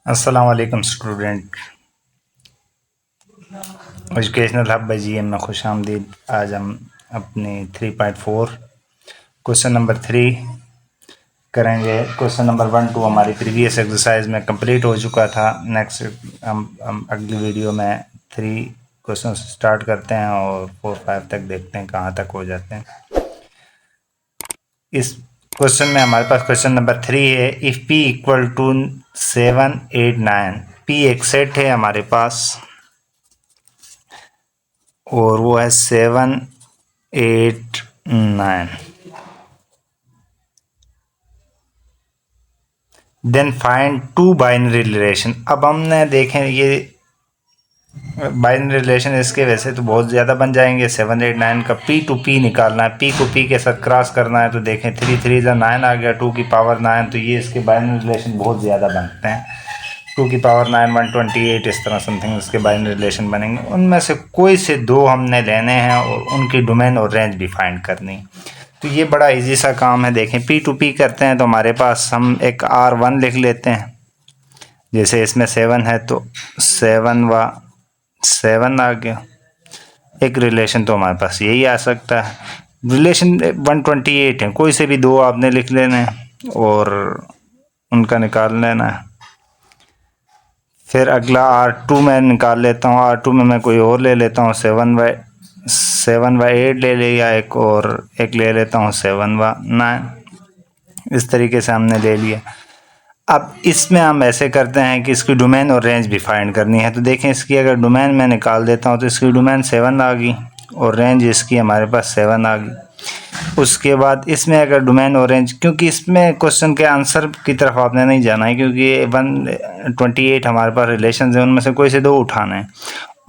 अस्सलाम वालेकुम student. Educational hub GM में खुश आमदीद। आज हम अपनी 3.4 क्वेश्चन नंबर 3 करेंगे। क्वेश्चन नंबर 1 2 हमारी प्रीवियस एक्सरसाइज में कंप्लीट हो चुका था। नेक्स्ट हम अगली वीडियो में 3 क्वेश्चन स्टार्ट करते हैं और 4 5 तक देखते हैं कहाँ तक हो जाते हैं। इस क्वेश्चन में हमारे पास क्वेश्चन नंबर 3 है। If P equal to 7 8 9, P एक सेट है हमारे पास और वो है 7 8 9। Then find two binary relation. अब हमने देखें ये बाइनरी रिलेशन, इसके वैसे तो बहुत ज़्यादा बन जाएंगे। 7 8 9 का P टू P निकालना है, P को P के साथ क्रॉस करना है। तो देखें 3 3 9 आ गया, 2 की पावर 9। तो ये इसके बाइनरी रिलेशन बहुत ज़्यादा बनते हैं। 2 की पावर 9 128, इस तरह समथिंग इसके बाइनरी रिलेशन बनेंगे। उनमें से कोई से दो हमने लेने हैं और उनकी डोमेन और रेंज भी फाइंड करनी। तो ये बड़ा इजी सा काम है। देखें P टू P करते हैं तो हमारे पास हम एक R1 लिख लेते हैं। जैसे इसमें 7 है तो 7 आ गया। एक रिलेशन तो हमारे पास यही आ सकता है। रिलेशन 128 है, कोई से भी दो आपने लिख लेना है और उनका निकाल लेना है। फिर अगला R2 मैं निकाल लेता हूँ। R2 में मैं कोई और ले लेता हूँ, 7/8 ले लिया एक, और एक ले लेता हूँ 7/9। इस तरीके से हमने ले लिया। अब इसमें हम ऐसे करते हैं कि इसकी डोमेन और रेंज भी फाइंड करनी है। तो देखें इसकी अगर डोमेन मैं निकाल देता हूँ तो इसकी डोमेन 7 आ गई और रेंज इसकी हमारे पास 7 आ गई। उसके बाद इसमें अगर डोमेन और रेंज, क्योंकि इसमें क्वेश्चन के आंसर की तरफ आपने नहीं जाना है, क्योंकि 128 हमारे पास रिलेशन है, उनमें से कोई से दो उठाने हैं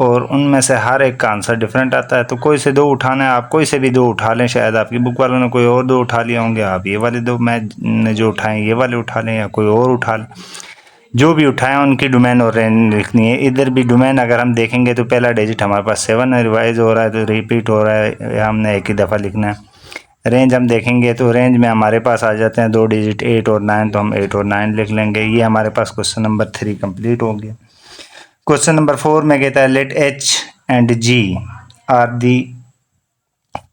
और उनमें से हर एक का आंसर डिफरेंट आता है। तो कोई से दो उठाना है, आप कोई से भी दो उठा लें। शायद आपकी बुक वालों ने कोई और दो उठा लिए होंगे, आप ये वाले दो मैं जो उठाएं ये वाले उठा लें या कोई और उठा लें। जो भी उठाएं उनकी डोमेन और रेंज लिखनी है। इधर भी डोमेन अगर हम देखेंगे तो पहला डिजिट हमारे पास 7 है, रिवाइज हो रहा है तो रिपीट हो रहा है, हमने एक ही दफ़ा लिखना है। रेंज हम देखेंगे तो रेंज में हमारे पास आ जाते हैं 2 डिजिट 8 और 9, तो हम 8 और 9 लिख लेंगे। ये हमारे पास क्वेश्चन नंबर 3 कंप्लीट हो गया। क्वेश्चन नंबर 4 में कहता है let H and G are the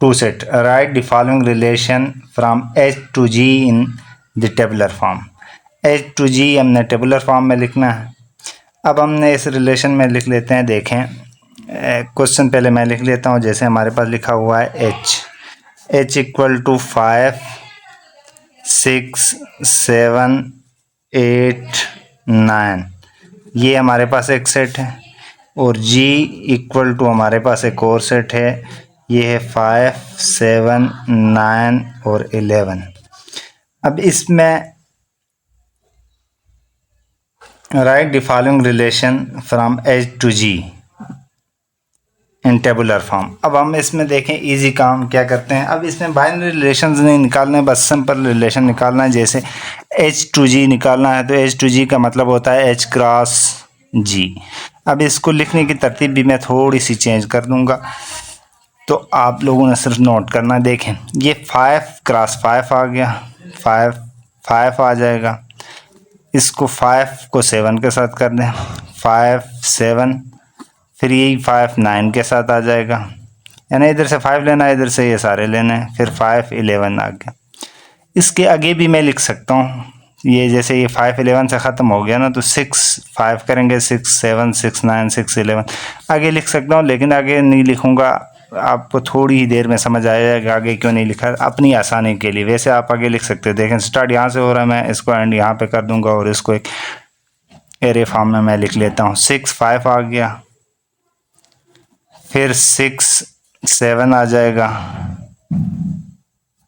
two set, write the following relation from H to G in the tabular form. H to G हमने टेबुलर फॉर्म में लिखना है। अब हमने इस रिलेशन में लिख लेते हैं। देखें क्वेश्चन पहले मैं लिख लेता हूँ। जैसे हमारे पास लिखा हुआ है H इक्वल टू 5 6 7 8 9, ये हमारे पास एक सेट है। और G इक्वल टू हमारे पास एक और सेट है, ये है 5 7 9 और 11। अब इसमें write the following relation from H to G in tabular form. अब हम इसमें देखें इजी काम क्या करते हैं। अब इसमें बाइनरी रिलेशंस नहीं निकालने, बस सिंपल रिलेशन निकालना है। जैसे H टू G निकालना है तो H टू G का मतलब होता है H क्रॉस G। अब इसको लिखने की तरतीब भी मैं थोड़ी सी चेंज कर दूंगा, तो आप लोगों ने सिर्फ नोट करना है। देखें ये 5 क्रॉस 5 आ गया, 5 आ जाएगा। इसको 5 को 7 के साथ कर दें, 5 7, फिर यही 5 9 के साथ आ जाएगा। यानी इधर से 5 लेना है, इधर से ये सारे लेने हैं। फिर 5 11 आ गया। इसके आगे भी मैं लिख सकता हूँ। ये जैसे ये 5 11 से ख़त्म हो गया ना, तो 6 5 करेंगे, 6 7 6 9 6 11 आगे लिख सकता हूँ। लेकिन आगे नहीं लिखूँगा, आपको थोड़ी ही देर में समझ आएगा आगे क्यों नहीं लिखा, अपनी आसानी के लिए। वैसे आप आगे लिख सकते हैं। देखें स्टार्ट यहाँ से हो रहा है, मैं इसको एंड यहाँ पे कर दूंगा और इसको एक एरे फॉर्म में मैं लिख लेता हूँ। 6 5 आ गया, फिर 6 7 आ जाएगा।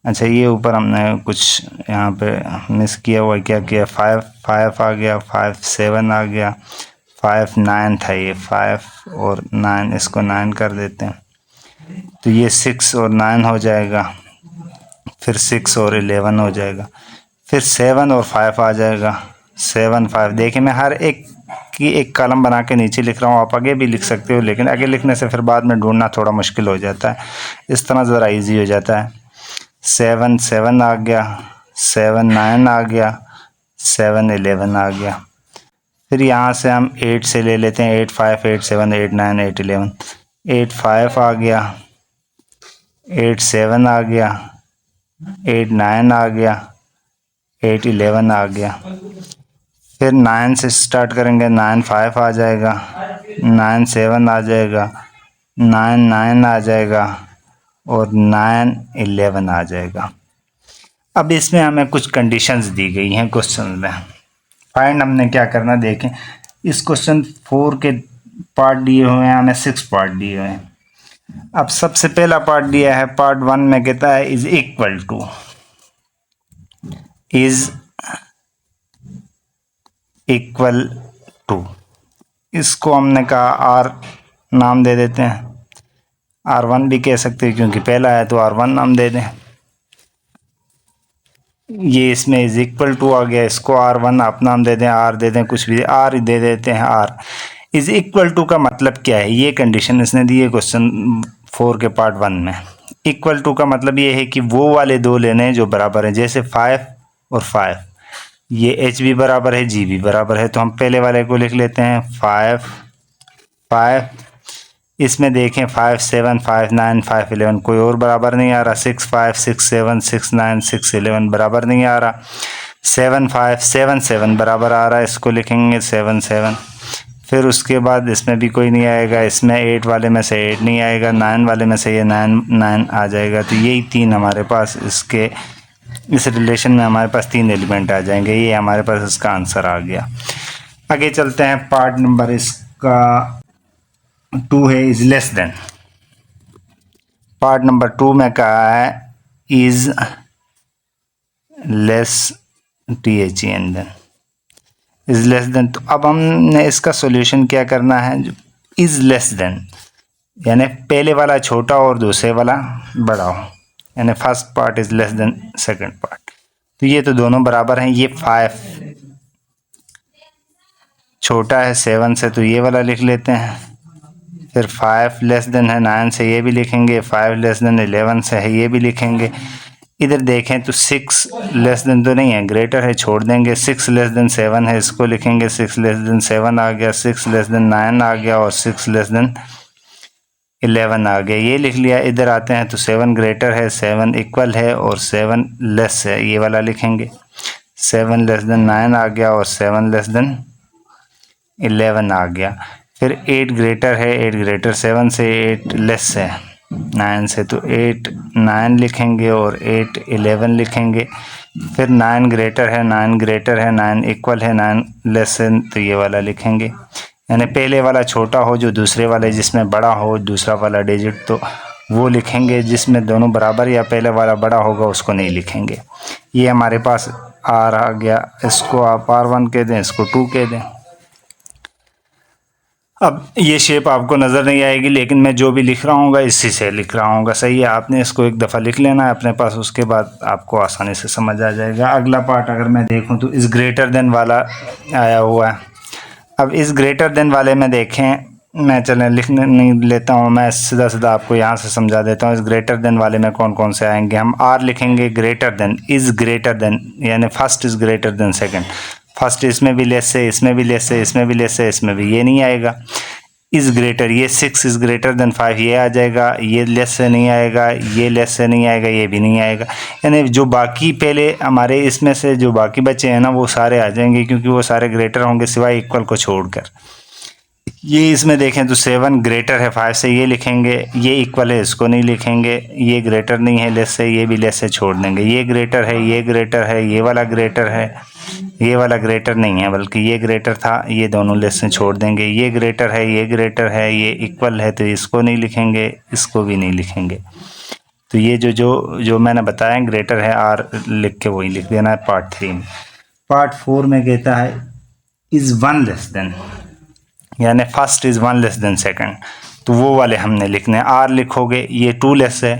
अच्छा ये ऊपर हमने कुछ यहाँ पे मिस किया हुआ, क्या किया, 5 5 आ गया, 5 7 आ गया, 5 9 था, ये 5 और 9, इसको 9 कर देते हैं। तो ये 6 और 9 हो जाएगा, फिर 6 और 11 हो जाएगा, फिर 7 और 5 आ जाएगा, 7 5। देखिए मैं हर एक की एक कॉलम बना के नीचे लिख रहा हूँ, आप आगे भी लिख सकते हो, लेकिन आगे लिखने से फिर बाद में ढूंढना थोड़ा मुश्किल हो जाता है। इस तरह ज़रा इजी हो जाता है। 7 7 आ गया, 7 9 आ गया, 7 11 आ गया, फिर यहाँ से हम 8 से ले लेते हैं, 8 5 8 7 8 9 8 11, 8 5 आ गया, 8 7 आ गया, 8 9 आ गया, 8 11 आ गया। फिर 9 से स्टार्ट करेंगे, 9 5 आ जाएगा, 9 7 आ जाएगा, 9 9 आ जाएगा और 9 11 आ जाएगा। अब इसमें हमें कुछ कंडीशंस दी गई हैं क्वेश्चन में। फाइंड हमने क्या करना, देखें इस क्वेश्चन 4 के पार्ट दिए हुए हैं, हमें 6 पार्ट दिए हुए हैं। अब सबसे पहला पार्ट दिया है, पार्ट 1 में कहता है इज इक्वल टू, इसको हमने कहा आर नाम दे देते हैं, R1 भी कह सकते हैं क्योंकि पहला है तो R1 नाम दे दें। ये इसमें इज इक्वल टू आ गया, इसको R1 आप नाम दे दें, R दे दें, कुछ भी R दे देते हैं। R इज इक्वल टू का मतलब क्या है, ये कंडीशन इसने दी है क्वेश्चन 4 के पार्ट 1 में। इक्वल टू का मतलब ये है कि वो वाले दो लेने हैं जो बराबर हैं, जैसे 5 और 5, ये H भी बराबर है, G भी बराबर है, तो हम पहले वाले को लिख लेते हैं 5 5। इसमें देखें 5 7 5 9 5 11 कोई और बराबर नहीं आ रहा, 6 5 6 7 6 9 6 11 बराबर नहीं आ रहा, 7 5 7 7 बराबर आ रहा है, इसको लिखेंगे 7 7। फिर उसके बाद इसमें भी कोई नहीं आएगा, इसमें 8 वाले में से 8 नहीं आएगा, 9 वाले में से ये 9 9 आ जाएगा। तो यही तीन हमारे पास इसके इस रिलेशन में हमारे पास 3 एलिमेंट आ जाएंगे, ये हमारे पास इसका आंसर आ गया। आगे चलते हैं, पार्ट नंबर इसका 2 है is less than. Part number 2 में कहा है is less THEN than, is less than. तो अब हमने इसका सॉल्यूशन क्या करना है, इज लेस देन यानी पहले वाला छोटा और दूसरे वाला बड़ा हो, यानी first part is less then second part. तो ये तो दोनों बराबर हैं, ये 5 छोटा है 7 से तो ये वाला लिख लेते हैं, फिर 5 लेस देन है 9 से, ये भी लिखेंगे, 5 लेस देन 11 से है, ये भी लिखेंगे। इधर देखें तो 6 लेस देन तो नहीं है, ग्रेटर है, छोड़ देंगे। 6 लेस देन 7 है, इसको लिखेंगे, 6 लेस देन 7 आ गया, 6 लेस देन 9 आ गया और 6 लेस देन 11 आ गया, ये लिख लिया। इधर आते हैं तो 7 ग्रेटर है, 7 इक्वल है और 7 लेस है, ये वाला लिखेंगे। 7 लेस देन 9 आ गया और 7 लेस देन 11 आ गया। फिर 8 ग्रेटर है, 8 ग्रेटर 7 से, 8 लेस है 9 से, तो 8 9 लिखेंगे और 8 11 लिखेंगे। फिर 9 ग्रेटर है, 9 ग्रेटर है, 9 इक्वल है, 9 लेस है, तो ये वाला लिखेंगे। यानी पहले वाला छोटा हो जो दूसरे वाले जिसमें बड़ा हो, दूसरा वाला डिजिट तो वो लिखेंगे, जिसमें दोनों बराबर या पहले वाला बड़ा होगा उसको नहीं लिखेंगे। ये हमारे पास R आ गया, इसको आप R1 कह दें, इसको 2 कह दें। अब ये शेप आपको नज़र नहीं आएगी, लेकिन मैं जो भी लिख रहा हूँ इसी से लिख रहा हूँ, सही है। आपने इसको एक दफ़ा लिख लेना है अपने पास, उसके बाद आपको आसानी से समझ आ जाएगा। अगला पार्ट अगर मैं देखूँ तो इस ग्रेटर देन वाला आया हुआ है। अब इस ग्रेटर देन वाले में देखें, मैं चलें लिखने नहीं लेता हूँ, मैं सीधा सीधा आपको यहाँ से समझा देता हूँ। इस ग्रेटर देन वाले में कौन कौन से आएंगे, हम R लिखेंगे, greater than, is greater than यानी first is greater than second. First इसमें भी लेस है, इसमें भी लेस है, इसमें भी लेस है, इसमें भी ये नहीं आएगा। इज़ ग्रेटर, ये 6 इज़ ग्रेटर देन 5 ये आ जाएगा, ये लेस से नहीं आएगा, ये लेस से नहीं आएगा, ये भी नहीं आएगा। यानी जो बाकी पहले हमारे इसमें से जो बाकी बचे हैं ना वो सारे आ जाएंगे, क्योंकि वो सारे ग्रेटर होंगे सिवाय इक्वल को छोड़कर। ये इसमें देखें तो 7 ग्रेटर है 5 से, ये लिखेंगे, ये इक्वल है, इसको नहीं लिखेंगे। ये ग्रेटर नहीं है लेस से, ये भी लेस से छोड़ देंगे। ये ग्रेटर है, ये ग्रेटर है, ये वाला ग्रेटर है, ये वाला ग्रेटर नहीं है बल्कि ये ग्रेटर था, ये दोनों लेस से छोड़ देंगे। ये ग्रेटर है, ये ग्रेटर है, ये इक्वल है, तो इसको नहीं लिखेंगे, इसको भी नहीं लिखेंगे। तो ये जो जो जो मैंने बताया ग्रेटर है R लिख के वही लिख देना है पार्ट 3 में। पार्ट 4 में कहता है इज़ 1 लेस देन, यानी first is 1 less than second, तो वो वाले हमने लिखने हैं। R लिखोगे, ये 2 लेस है,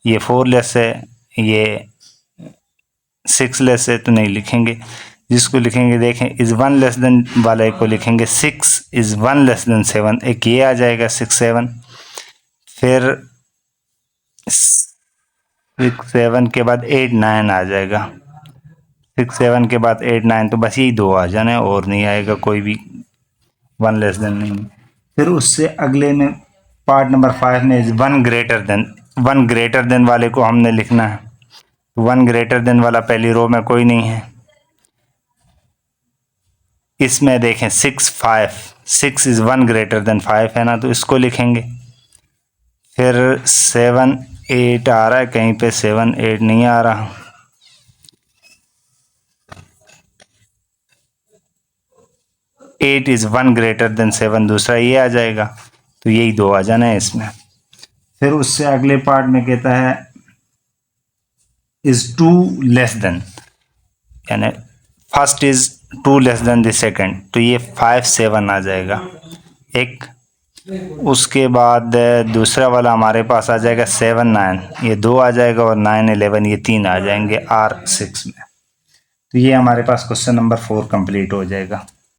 ये 4 लेस है, ये 6 लेस है, तो नहीं लिखेंगे। जिसको लिखेंगे देखें, इज़ 1 लेस देन वाले को लिखेंगे 6 इज़ 1 लेस देन 7, एक ये आ जाएगा 6 7। फिर 6 7 के बाद 8 9 आ जाएगा, 6 7 के बाद 8 9, तो बस यही दो आ जाने और नहीं आएगा कोई भी 1 लेस देन नहीं। फिर उससे अगले में पार्ट नंबर 5 में 1 ग्रेटर देन वाले को हमने लिखना है। 1 ग्रेटर देन वाला पहली रो में कोई नहीं है। इसमें देखें 6 इज़ 1 ग्रेटर देन 5 है ना, तो इसको लिखेंगे। फिर 7 8 आ रहा है, कहीं पे 7 8 नहीं आ रहा। एट इज़ 1 ग्रेटर देन 7, दूसरा ये आ जाएगा, तो यही 2 आ जाना है इसमें। फिर उससे अगले पार्ट में कहता है इज़ 2 लेस देन, यानी first is 2 less than the second, तो ये 5 7 आ जाएगा एक। उसके बाद दूसरा वाला हमारे पास आ जाएगा 7 9, ये 2 आ जाएगा, और 9 11 ये 3 आ जाएंगे R6 में। तो ये हमारे पास क्वेश्चन नंबर 4 कंप्लीट हो जाएगा।